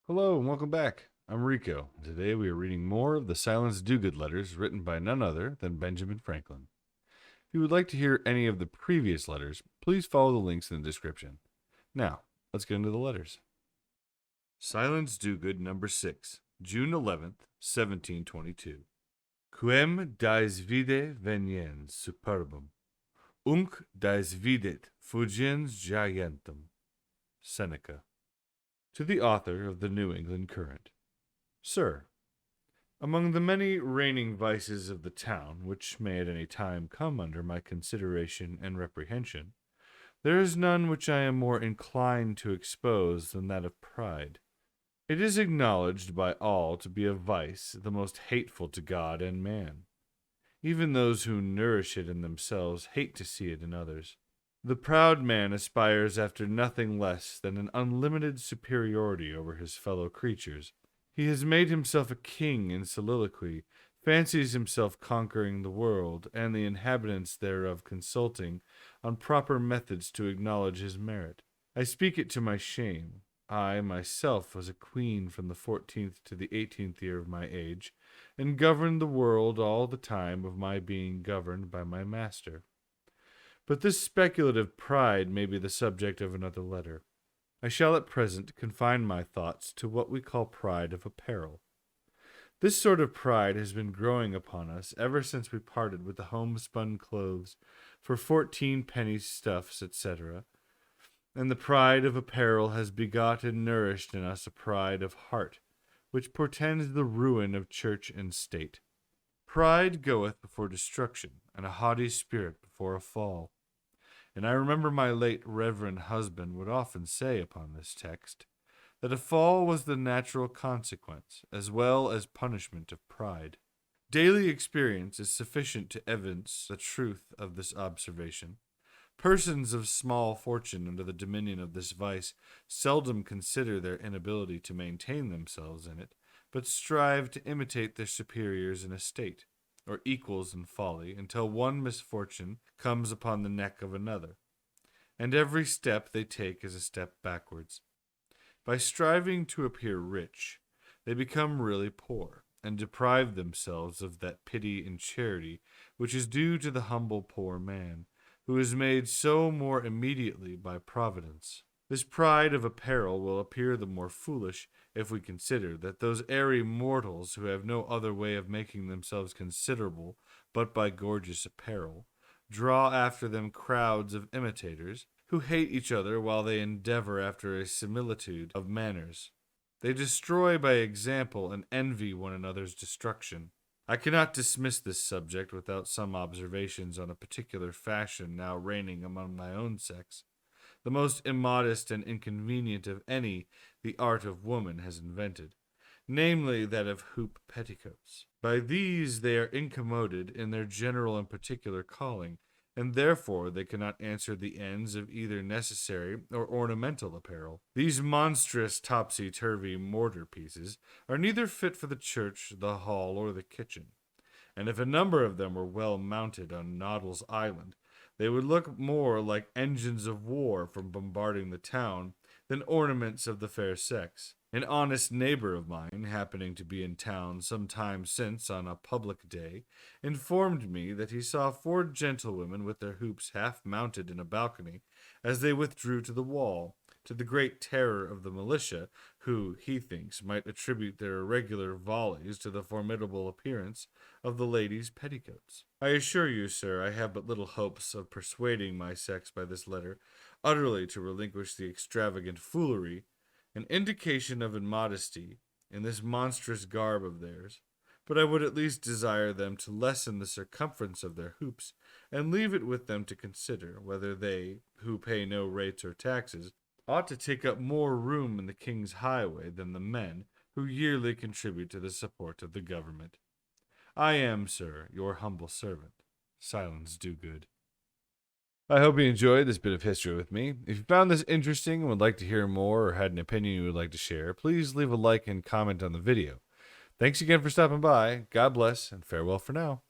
Hello and welcome back. I'm Rico. Today we are reading more of the Silence Dogood letters written by none other than Benjamin Franklin. If you would like to hear any of the previous letters, please follow the links in the description. Now, let's get into the letters. Silence Dogood number 6, June 11th, 1722. Quem dies vide veniens superbum, unc dies videt fugiens gigantum. Seneca. To the author of the New England Current. Sir, among the many reigning vices of the town, which may at any time come under my consideration and reprehension, there is none which I am more inclined to expose than that of pride. It is acknowledged by all to be a vice the most hateful to God and man. Even those who nourish it in themselves hate to see it in others. The proud man aspires after nothing less than an unlimited superiority over his fellow creatures. He has made himself a king in soliloquy, fancies himself conquering the world, and the inhabitants thereof consulting on proper methods to acknowledge his merit. I speak it to my shame. I myself was a queen from the 14th to the 18th year of my age, and governed the world all the time of my being governed by my master. But this speculative pride may be the subject of another letter. I shall at present confine my thoughts to what we call pride of apparel. This sort of pride has been growing upon us ever since we parted with the homespun clothes for 14 penny stuffs, etc., and the pride of apparel has begot and nourished in us a pride of heart, which portends the ruin of church and state. Pride goeth before destruction, and a haughty spirit before a fall. And I remember my late reverend husband would often say upon this text, that a fall was the natural consequence, as well as punishment of pride. Daily experience is sufficient to evince the truth of this observation. Persons of small fortune under the dominion of this vice seldom consider their inability to maintain themselves in it, but strive to imitate their superiors in estate, or equals in folly, until one misfortune comes upon the neck of another, and every step they take is a step backwards. By striving to appear rich, they become really poor, and deprive themselves of that pity and charity which is due to the humble poor man, who is made so more immediately by Providence. This pride of apparel will appear the more foolish if we consider that those airy mortals who have no other way of making themselves considerable but by gorgeous apparel, draw after them crowds of imitators, who hate each other while they endeavor after a similitude of manners. They destroy by example and envy one another's destruction. I cannot dismiss this subject without some observations on a particular fashion now reigning among my own sex, the most immodest and inconvenient of any the art of woman has invented, namely that of hoop petticoats. By these they are incommoded in their general and particular calling, and therefore they cannot answer the ends of either necessary or ornamental apparel. These monstrous topsy-turvy mortar pieces are neither fit for the church, the hall, or the kitchen, and if a number of them were well mounted on Noddle's Island, they would look more like engines of war from bombarding the town than ornaments of the fair sex. An honest neighbor of mine, happening to be in town some time since on a public day, informed me that he saw 4 gentlewomen with their hoops half mounted in a balcony as they withdrew to the wall, to the great terror of the militia, who, he thinks, might attribute their irregular volleys to the formidable appearance of the ladies' petticoats. I assure you, sir, I have but little hopes of persuading my sex by this letter utterly to relinquish the extravagant foolery, an indication of immodesty, in this monstrous garb of theirs, but I would at least desire them to lessen the circumference of their hoops, and leave it with them to consider whether they, who pay no rates or taxes, ought to take up more room in the king's highway than the men who yearly contribute to the support of the government. I am, sir, your humble servant, Silence Dogood. I hope you enjoyed this bit of history with me. If you found this interesting and would like to hear more or had an opinion you would like to share, please leave a like and comment on the video. Thanks again for stopping by. God bless, and farewell for now.